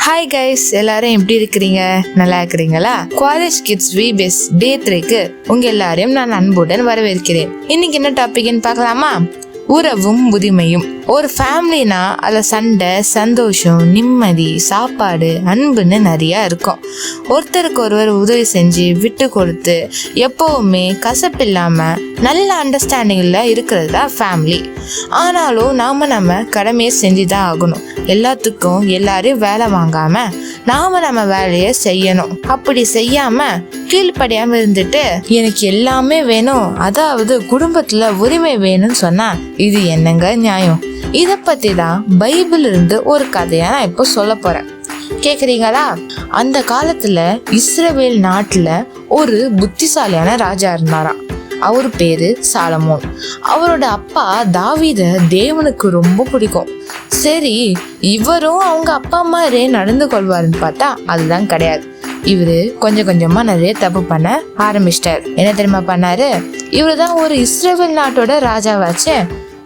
Hi guys, எல்லாரும் எப்படி இருக்கிறீங்க? நல்லா இருக்கிறீங்களா? காலேஜ் கிட்ஸ் விபேஸ் டே 3க்கு உங்க எல்லாரையும் நான் அன்புடன் வரவேற்கிறேன். இன்னைக்கு என்ன டாபிக்னு பார்க்கலாமா? உறவும் உரிமையும். ஒரு ஃபேமிலினா அதுல சண்டை, சந்தோஷம், நிம்மதி, சாப்பாடு, அன்புன்னு நிறைய இருக்கும். ஒருத்தருக்கு ஒருவர் உதவி செஞ்சு விட்டு கொடுத்து எப்பவுமே கசப்பில்லாம நல்ல அண்டர்ஸ்டாண்டிங்ல இருக்கிறது தான் ஃபேமிலி. ஆனாலும் நம்ம கடமையை செஞ்சுதான் ஆகணும். எல்லாத்துக்கும் எல்லாரையும் வேலை வாங்காம நம்ம வேலையை செய்யணும். அப்படி செய்யாம கீழ்படியாம இருந்துட்டு எனக்கு எல்லாமே வேணும், அதாவது குடும்பத்துல உரிமை வேணும்னு சொன்னா இது என்னங்க நியாயம்? இத பத்தி தான் பைபிள் இருந்து ஒரு கதையா நான் இப்போ சொல்ல போறேன். கேக்குறீங்களா? அந்த காலத்துல இஸ்ரவேல் நாட்டுல ஒரு புத்திசாலியான ராஜா இருந்தாராம். அவரு பேரு சாலமோன். அவரோட அப்பா தாவீத தேவனுக்கு ரொம்ப பிடிக்கும். சரி, இவரும் அவங்க அப்பா மாதிரி நடந்து கொள்வாருன்னு பார்த்தா அதுதான் கிடையாது. இவரு கொஞ்சம் கொஞ்சமா நிறைய தப்பு பண்ண ஆரம்பிச்சிட்டாரு. என்ன தெரியுமா பண்ணாரு? இவரு தான் ஒரு இஸ்ரவேல் நாட்டோட ராஜாவாச்சு.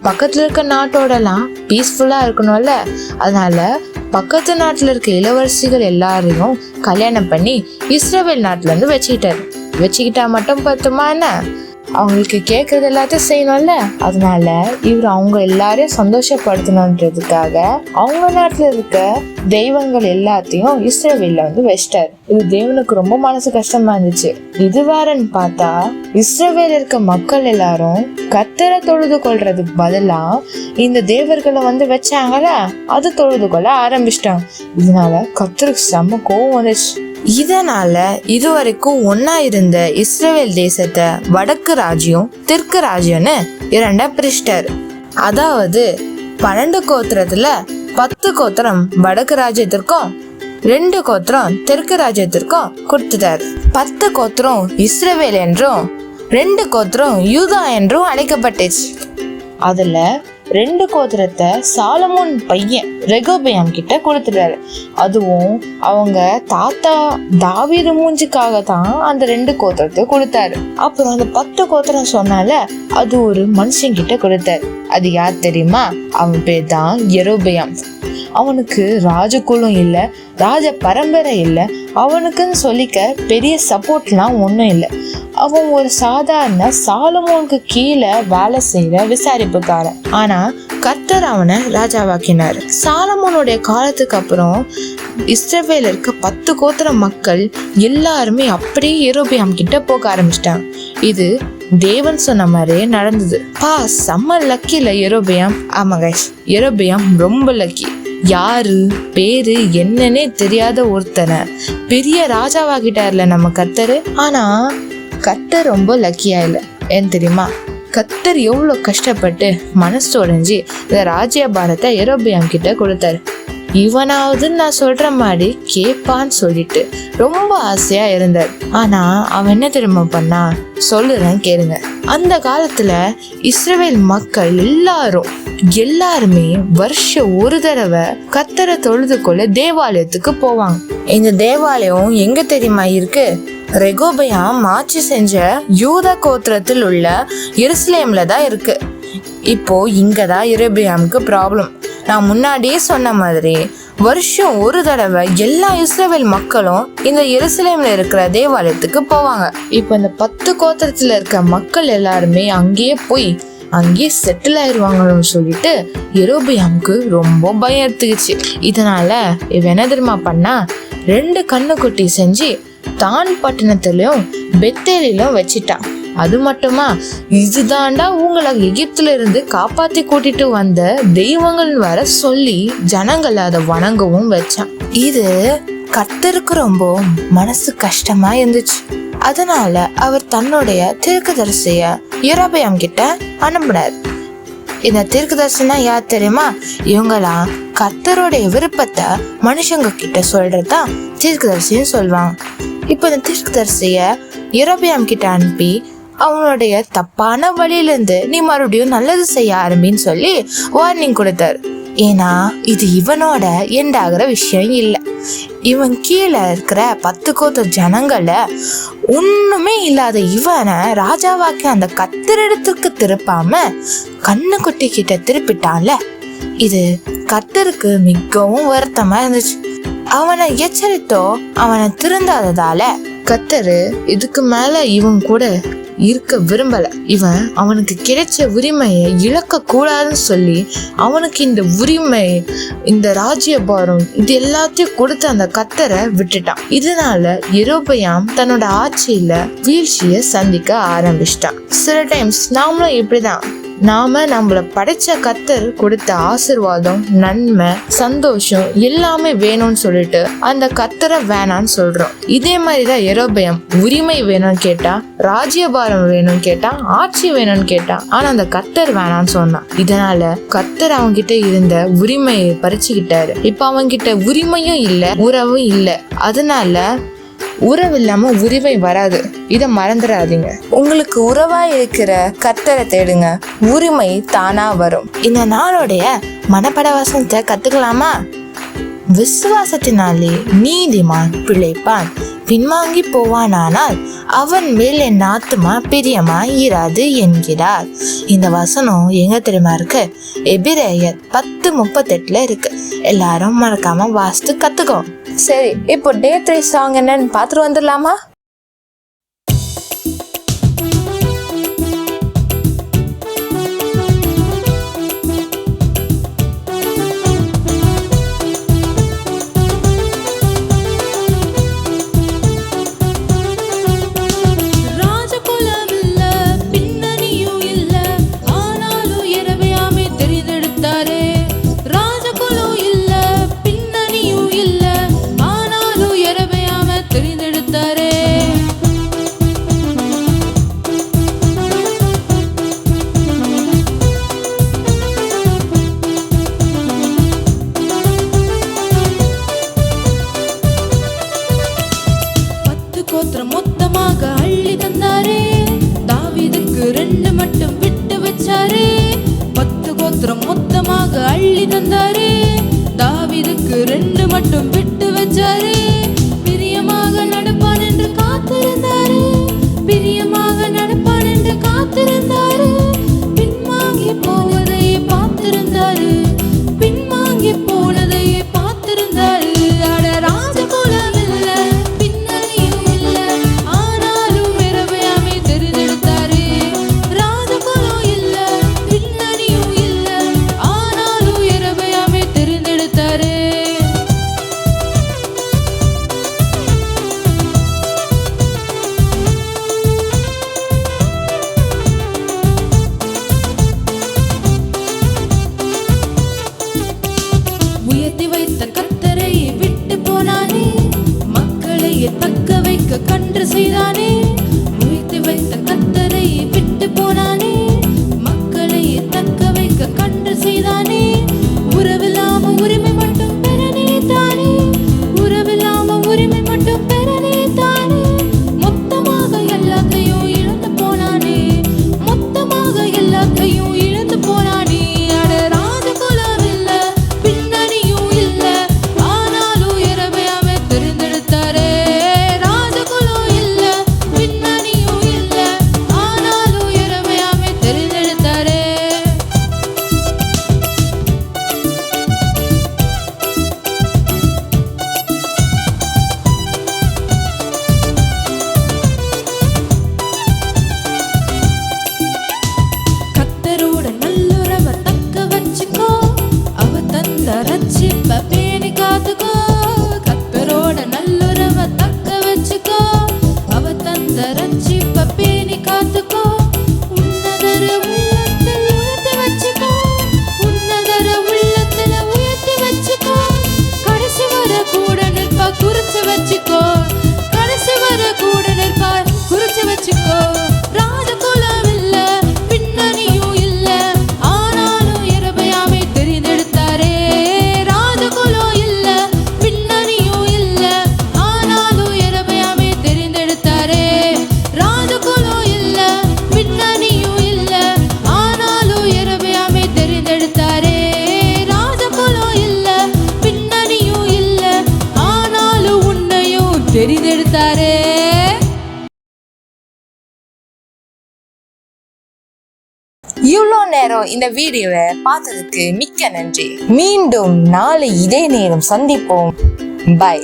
பக்கத்துல இருக்க நாட்டோடலாம் பீஸ்ஃபுல்லா இருக்கணும்ல, அதனால பக்கத்து நாட்டுல இருக்க இளவரசிகள் எல்லாரையும் கல்யாணம் பண்ணி இஸ்ரவேல் நாட்டுல இருந்து வச்சுக்கிட்டா மட்டும் பத்துமா என்ன? அவங்களுக்கு கேட்கறது எல்லாத்தையும் செய்யணும்ல. அதனால இவர் அவங்க எல்லாரையும் சந்தோஷப்படுத்தணுன்றதுக்காக அவங்க நாட்டுல இருக்க தெய்வங்கள் எல்லாத்தையும் இஸ்ரவேல்ல வச்சிட்டாரு. இது தேவனுக்கு ரொம்ப மனசு கஷ்டமா இருந்துச்சு. இது வேறன்னு பார்த்தா இஸ்ரவேல் இருக்க மக்கள் எல்லாரும் கர்த்தரை தொழுது கொள்றதுக்கு பதிலா இந்த தேவர்களை வச்சாங்கல்ல, அது தொழுது கொள்ள ஆரம்பிச்சிட்டாங்க. இதனால கர்த்தருக்கு செம்ம கோவம் வந்துச்சு. இதனால இதுவரைக்கும் ஒன்னா இருந்த இஸ்ரவேல் தேசத்தை வடக்கு ராஜ்யம், தெற்கு ராஜ்யம்னு இரண்டா பிரிச்சிட்டாரு. அதாவது 12 கோத்திரத்துல 10 கோத்திரம் வடக்கு ராஜ்யத்திற்கும் 2 கோத்திரம் தெற்கு ராஜ்யத்திற்கும் கொடுத்துட்டாரு. 10 கோத்திரம் இஸ்ரவேல் என்றும் 2 கோத்திரம் யூதா என்றும் அழைக்கப்பட்டுச்சு. அதுல 2 கோத்திரத்தை சாலமோன் பையன் ரெகோபெயாம் கிட்ட கொடுத்துட்டாரு. அதுவும் அவங்க தாத்தா தாவீது மூஞ்சுக்காக தான் அந்த 2 கோத்திரத்தை கொடுத்தாரு. அப்புறம் அந்த 10 கோத்திரம் சொன்னால அது ஒரு மனுஷன் கிட்ட கொடுத்தாரு. அது யார் தெரியுமா? அவன் பேர் தான் யெரொபெயாம். அவனுக்கு ராஜகுலம் இல்ல, ராஜ பரம்பரை இல்ல, அவனுக்குன்னு சொல்லிக்க பெரிய சப்போர்ட்லாம் ஒன்றும் இல்லை. அவன் ஒரு சாதாரண சாலமோனுக்கு கீழே வேலை செய்யற விசாரிப்புக்காரன். ஆனா கர்த்தர் அவனை ராஜாவாக்கினார். சாலமோனுடைய காலத்துக்கு அப்புறம் இஸ்ரவேல இருக்க 10 கோத்திர மக்கள் எல்லாருமே அப்படியே யெரொபெயாம் கிட்ட போக ஆரம்பிச்சிட்டாங்க. இது தேவன் சொன்ன மாதிரியே நடந்தது. செம்ம லக்கில யெரொபெயாம். ஆமா கைஸ், யெரொபெயாம் ரொம்ப லக்கி. யாரு பேரு என்னன்னே தெரியாத ஒருத்தனை பெரிய ராஜாவாகிட்டார்ல நம்ம கர்த்தர். ஆனா கர்த்தர் ரொம்ப லக்கியா இல்ல. ஏன் தெரியுமா? கர்த்தர் எவ்வளவு கஷ்டப்பட்டு மனசு உடைஞ்சு இந்த ராஜ்யபாரத்தை யெரொபெயாம் கிட்ட கொடுத்தாரு. இவனாவது நான் சொல்ற மாதிரி கேப்பான்னு சொல்லிட்டு ரொம்ப ஆசையா இருந்தார். ஆனா அவன் என்ன தெரியுமா பண்ணா? சொல்லுறேன் கேளுங்க. அந்த காலத்துல இஸ்ரவேல் மக்கள் எல்லாருமே வருஷம் ஒரு தடவை கர்த்தரை தொழுது கொள்ள தேவாலயத்துக்கு போவாங்க. இந்த தேவாலயம் எங்க தெரியுமா இருக்கு? ரெகோபெயாம் ஆட்சி செஞ்ச யூதா கோத்திரத்தில் உள்ள எருசலேம்ல தான் இருக்கு. இப்போ இங்கதான் யெரொபெயாமுக்கு ப்ராப்ளம். நான் முன்னாடியே சொன்ன மாதிரி வருஷம் ஒரு தடவை எல்லா இஸ்ரவேல் மக்களும் இந்த எருசலேம்ல இருக்கிற தேவாலயத்துக்கு போவாங்க. இப்போ இந்த 10 கோத்திரத்துல இருக்க மக்கள் எல்லாருமே அங்கேயே செட்டில் ஆயிடுவாங்கன்னு சொல்லிட்டு யெரொபெயாமுக்கு ரொம்ப பயம் எடுத்துக்கிச்சு. இதனால இவன் என்ன தெரியுமா பண்ணா? 2 கண்ணுக்குட்டி செஞ்சு தான் பட்டணத்திலும் பெத்தேலிலும் வச்சிட்டான். அது மட்டுமா, இதுதாண்டா உங்களை எகிப்துல இருந்து காப்பாத்தி கூட்டிட்டு வந்த தெய்வங்கள் வர சொல்லி ஜனங்கள் அதை வணங்கவும் வச்சான். இது கர்த்தருக்கு ரொம்ப மனசு கஷ்டமா இருந்துச்சு. அதனால அவர் தன்னுடைய தீர்க்கதரிசிய யெரொபெயாம் கிட்ட அனுப்பினார். இந்த தீர்க்கதரிசினா யார் தெரியுமா? இவங்களாம் கர்த்தருடைய விருப்பத்தை மனுஷங்க கிட்ட சொல்றதுதான் தீர்க்கதரிசின்னு சொல்லுவாங்க. இப்போ இந்த தீர்க்கதரிசிய யெரொபெயாம் கிட்ட அனுப்பி அவனுடைய தப்பான வழியிலிருந்து நீ மறுபடியும் நல்லது செய்ய ஆரம்பின்னு சொல்லி வார்னிங் கொடுத்தாரு. ஏன்னா இது இவனோட எண்டாகிற விஷயம் இல்லை. இவன் கீழே இருக்கிற 10 கோத்த ஜனங்களை ஒண்ணுமே இல்லாத இவனை ராஜாவாக்கி அந்த கத்தரிடத்துக்கு திருப்பாம கண்ணுக்குட்டி கிட்ட திருப்பிட்டான்ல. இது கர்த்தருக்கு மிகவும் வருத்தமா இருந்துச்சு. அவனை எச்சரித்தோ அவனை திருந்தாததால கர்த்தரு இதுக்கு மேல இவன் கூட இருக்க விரும்பல. இவன் அவனுக்கு கிடைச்ச உரிமையை இழக்க கூடாதுன்னு சொல்லி அவனுக்கு இந்த உரிமை, இந்த ராஜ்யபாரம், இது எல்லாத்தையும் கொடுத்து அந்த கர்த்தரை விட்டுட்டான். இதனால யெரொபெயாம் தன்னோட ஆட்சியில வீழ்ச்சியை சந்திக்க ஆரம்பிச்சிட்டான். சில டைம்ஸ் நாமளும் இப்படிதான், நாம நம்மள படைச்ச கர்த்தர் கொடுத்த ஆசீர்வாதம், நன்மை, சந்தோஷம் எல்லாமே வேணும்னு சொல்லிட்டு அந்த கர்த்தரை வேணான்னு சொல்றோம். இதே மாதிரிதான் யெரொபெயாம் உரிமை வேணும்னு கேட்டா, ராஜ்யபாரம் வேணும்னு கேட்டா, ஆட்சி வேணும்னு கேட்டா, ஆனா அந்த கர்த்தர் வேணான்னு சொன்னான். இதனால கர்த்தர் அவன்கிட்ட இருந்த உரிமையை பறிச்சுக்கிட்டாரு. இப்ப அவன்கிட்ட உரிமையும் இல்ல, உறவும் இல்ல. அதனால உறவு இல்லாம உரிமை வராது. இத மறந்துடாதீங்க. உங்களுக்கு உறவா இருக்கிற கர்த்தரை தேடுங்க, உரிமை தானா வரும். இந்த நாளோடைய மனப்பட வசனத்தை கத்துக்கலாமா? விசுவாசத்தினாலே நீதிமான் பிழைப்பான், பின்வாங்கி போவானால் அவன் மேல் என் ஆத்துமா பிரியமா இராது என்கிறார். இந்த வசனம் எங்க தெரியுமா இருக்கு? எபிரேயர் 10:38 இருக்கு. எல்லாரும் மறக்காம வாசித்து கத்துக்கோ. சரி, இப்போ டே 3 சாங் என்னன்னு பார்த்துட்டு வந்துடலாமா? கோத்திரம் மொத்தமாக அள்ளி தந்தாரே, தாவீதுக்கு 2 மட்டும் விட்டு வச்சாரே. 10 கோத்திரம் மொத்தமாக அள்ளி தந்தாரே, தாவீதுக்கு 2 மட்டும் விட்டு வச்சாரே. பிரியமாக நடப்பான் என்று காத்திருந்தாரு, பிரியமாக நடப்பான் என்று காத்திருந்தாரு. பின்வாங்கி போவதையே பார்த்திருந்தாரு, பின்வாங்கி போனதையே பார்த்திருந்தாரு. அட ராஜகுலம் இல்ல, பின்னணியும் இல்ல, ஆனாலும் யெரொபெயாமை தெரிந்தெடுத்தாரு. ராஜகுலம் இல்ல, பின்னணியும் இல்ல, ஆனாலும் யெரொபெயாமை தெரிந்தெடுத்தாரு. உயர்த்தி வைத்த கர்த்தரை விட்டு போனானே, மக்களை தக்க வைக்க கன்று செய்தானே. உயர்த்தி வைத்த கர்த்தரை விட்டு போனானே, மக்களை தக்க வைக்க கன்று செய்தானே. உறவில்லாம உரிமை மட்டும் பெற நினைத்தானே, உறவில்லாம உரிமை மட்டும் பெற நினைத்தானே. மொத்தமாக எல்லாத்தையும் இழந்து போனானே, மொத்தமாக எல்லாத்தையும் இழந்து போனானே. அட ராஜகுலம் இல்ல, பின்னணியும் இல்ல, ஆனாலும் யெரொபெயாமை தெரிந்தெடுத்தாரே. ராஜகுலம் இல்ல, பின்னணியும் இல்ல, ஆனாலும் யெரொபெயாமை தெரிந்தெடுத்தாரே. கர்த்தரோட நல்லுறவை தக்க வச்சுக்கோ, அவ தந்த ரட்சிப்பை பேணி காத்துக்கோ. கர்த்தரோட நல்லுறவை தக்க வச்சுக்கோ, அவ தந்த ரட்சிப்பை பேணி காத்துக்கோ. உன்னதர உள்ளத்தில் உயர்த்தி வச்சுக்கோ, உன்னதர உள்ளத்தில் உயர்த்தி வச்சுக்கோ. கடைசி வர கூட நிற்பா, குறிச்சு வச்சுக்கோ. கடைசி வர கூட நிற்பா, குறிச்சு வச்சுக்கோ. ராஜகுலம் இல்ல, பின்னணியும் இல்ல, ஆனாலும் யெரொபெயாமை தெரிந்தெடுத்தாரே. ராஜகுலம் நேரம் இந்த வீடியோவை பார்த்ததுக்கு மிக்க நன்றி. மீண்டும் நாளை இதே நேரம் சந்திப்போம். பை.